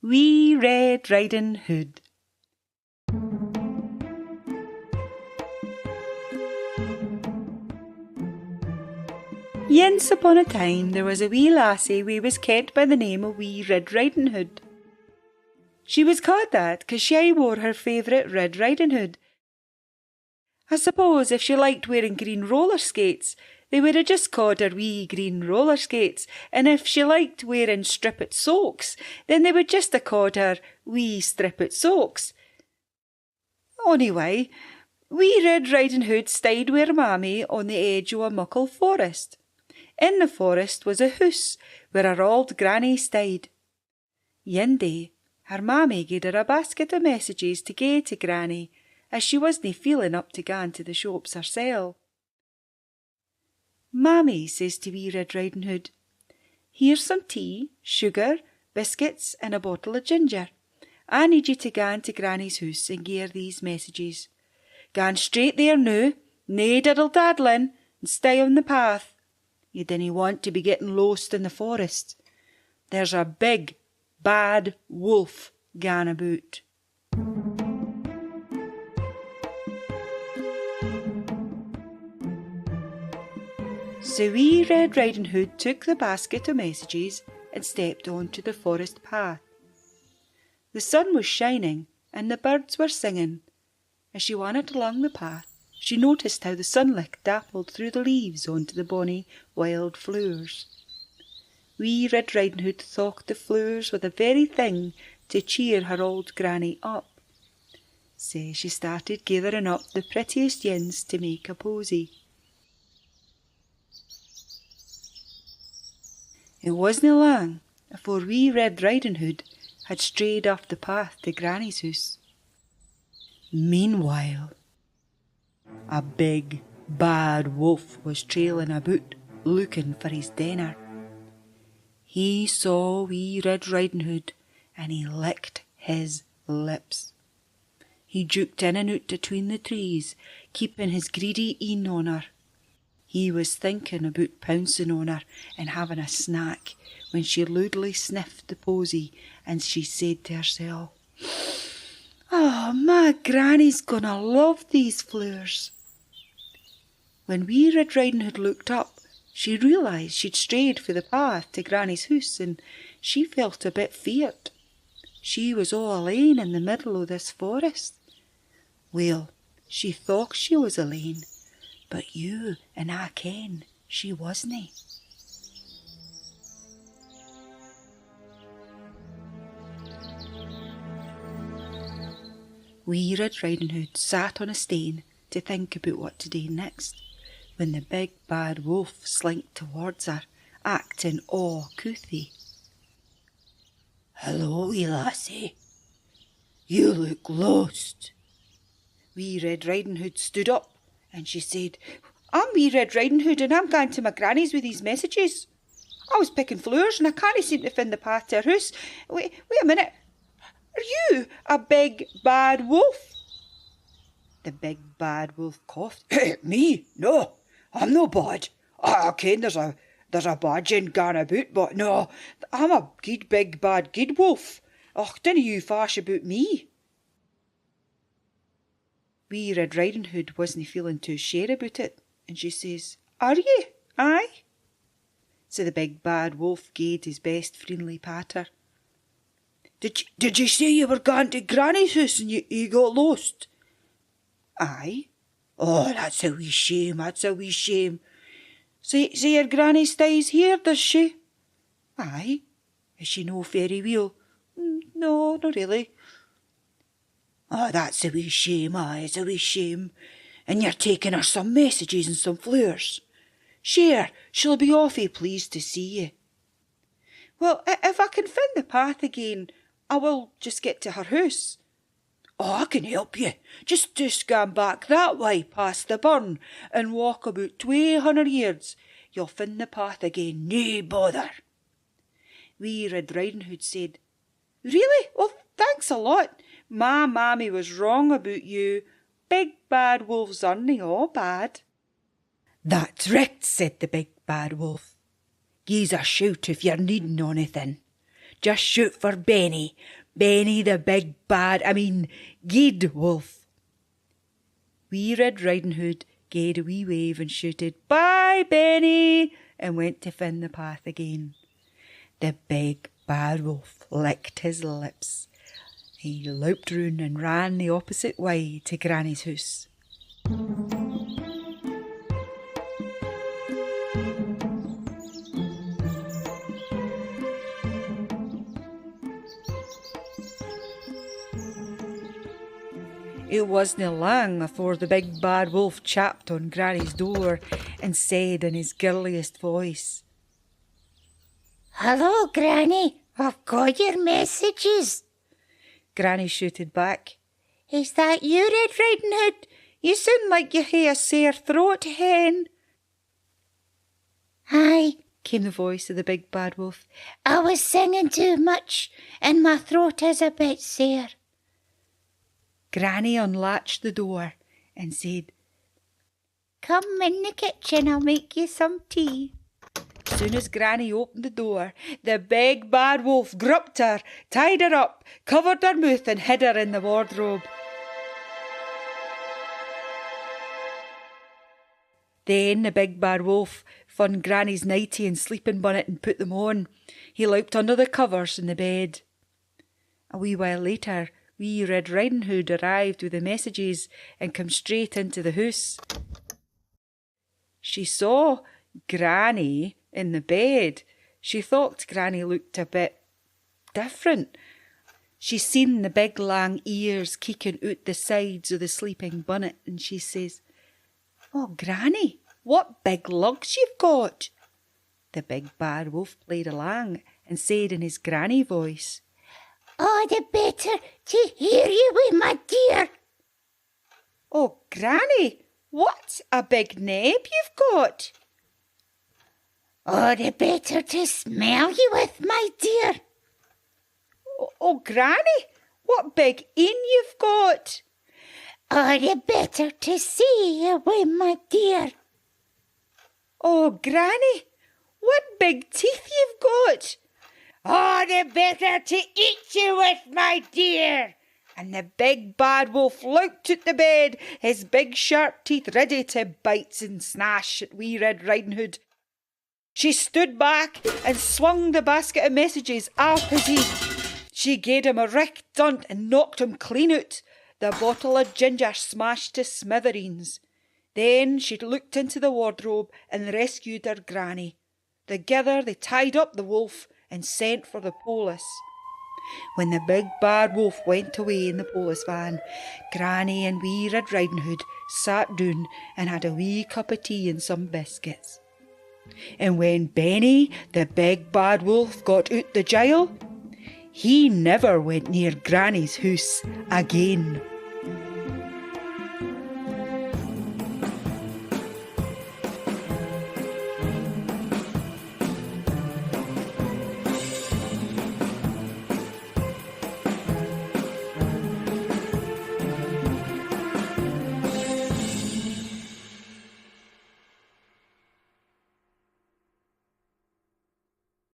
Wee Rid Ridin Hood. Once upon a time there was a wee lassie who was kent by the name of Wee Rid Ridin Hood. She was called that 'cause she wore her favourite Rid Ridin Hood. I suppose if she liked wearing green roller skates, they would have just called her wee green roller skates, and if she liked wearing stripped socks, then they would just have called her wee stripped socks. Anyway, Wee Rid Ridin Hood stayed with her mammy on the edge of a muckle forest. In the forest was a house where her old granny stayed. One day, her mammy gave her a basket of messages to gie to granny, as she wasn't feeling up to gang to the shops hersel. Mammy, says to Wee Rid Ridin Hood, here's some tea, sugar, biscuits and a bottle of ginger. I need you to gang to granny's house and gie her these messages. Gang straight there now, nae diddle-daddling, and stay on the path. You dinna want to be getting lost in the forest. There's a big, bad wolf gang about. So Wee Rid Ridin Hood took the basket of messages and stepped onto the forest path. The sun was shining and the birds were singing. As she wandered along the path, she noticed how the sunlight dappled through the leaves onto the bonny wild flowers. Wee Rid Ridin Hood thought the flowers were the very thing to cheer her old granny up. So she started gathering up the prettiest yins to make a posy. It wasn't long afore Wee Rid Ridin Hood had strayed off the path to Granny's house. Meanwhile, a big, bad wolf was trailing about, looking for his dinner. He saw Wee Rid Ridin Hood, and he licked his lips. He juked in and out between the trees, keeping his greedy een on her. He was thinking about pouncing on her and having a snack when she loudly sniffed the posy, and she said to herself, "Oh, my granny's gonna love these flowers." When Wee Rid Ridin Hood looked up, she realised she'd strayed for the path to Granny's house, and she felt a bit feared. She was all alone in the middle of this forest. Well, she thought she was alone, but you and I ken she wasn't. Wee Rid Ridin Hood sat on a stane to think about what to do next, when the big bad wolf slinked towards her, acting all couthy. "Hello, wee lassie. You look lost." Wee Rid Ridin Hood stood up, and she said, "I'm Wee Rid Ridin Hood, and I'm going to my granny's with these messages. I was picking flowers, and I can't seem to find the path to her house. Wait a minute. Are you a big, bad wolf?" The big, bad wolf coughed. "Me? No, I'm no bad. I ken there's a bad gin gone about, but no, I'm a good, big, bad, good wolf. Och, dinna you fash about me." Wee Rid Ridin Hood wasn't feeling too sure about it, and she says, "Are you? Aye?" So the big, bad wolf gave his best friendly patter. Did you say you were going to Granny's house and you got lost?" "Aye." "Oh, that's a wee shame, that's a wee shame. So your granny stays here, does she?" "Aye." "Is she no very well?" "No, not really." "Oh, that's a wee shame, aye, it's a wee shame. And you're taking her some messages and some flowers. Sure, she'll be awfully pleased to see you." "Well, if I can find the path again, I will just get to her house." "Oh, I can help you. Just go back that way past the burn and walk about 200 yards. You'll find the path again, nae bother." Wee Rid Ridin Hood said, "Really? Well, thanks a lot. My mammy was wrong about you. Big bad wolves aren't all bad." "That's right," said the big bad wolf. "Gi'es a shout if you're needing anything. just shoot for Benny. Benny the big Gid wolf. Wee Rid Ridin Hood gave a wee wave and shouted, "Bye, Benny," and went to fin the path again. The big bad wolf licked his lips. He loped round and ran the opposite way to Granny's house. It wasna lang afore the big bad wolf chapped on Granny's door and said in his girliest voice, "Hello, Granny. I've got your messages." Granny shouted back, "Is that you, Rid Ridin Hood? "You sound like you hae a sore throat, hen." "Aye," came the voice of the big bad wolf. "I was singing too much and my throat is a bit sore." Granny unlatched the door and said, "Come in the kitchen, I'll make you some tea." Soon as Granny opened the door, the big bad wolf grupped her, tied her up, covered her mouth and hid her in the wardrobe. Then the big bad wolf found Granny's nightie and sleeping bonnet and put them on. He loped under the covers in the bed. A wee while later, Wee Rid Ridin Hood arrived with the messages and come straight into the house. She saw Granny in the bed. She thought Granny looked a bit different. She seen the big lang ears keeking out the sides of the sleeping bonnet and she says, "Oh, Granny, what big lugs you've got." The big bad wolf played along and said in his granny voice, "Oh, the better to hear you with my dear." "Oh, Granny, what a big neb you've got." "Oh, the better to smell you with, my dear." "Oh, Granny, what big een you've got." "Oh, the better to see you with, my dear." "Oh, Granny, what big teeth you've got." "Oh, the better to eat you with, my dear." And the big bad wolf loped out the bed, his big sharp teeth ready to bite and snash at Wee Rid Ridin Hood. She stood back and swung the basket of messages off his head. She gave him a richt dunt and knocked him clean out. The bottle of ginger smashed to smithereens. Then she looked into the wardrobe and rescued her granny. Together they tied up the wolf and sent for the police. When the big bad wolf went away in the police van, Granny and Wee Rid Ridin Hood sat down and had a wee cup of tea and some biscuits. And when Benny, the big bad wolf, got out the jail, he never went near Granny's house again.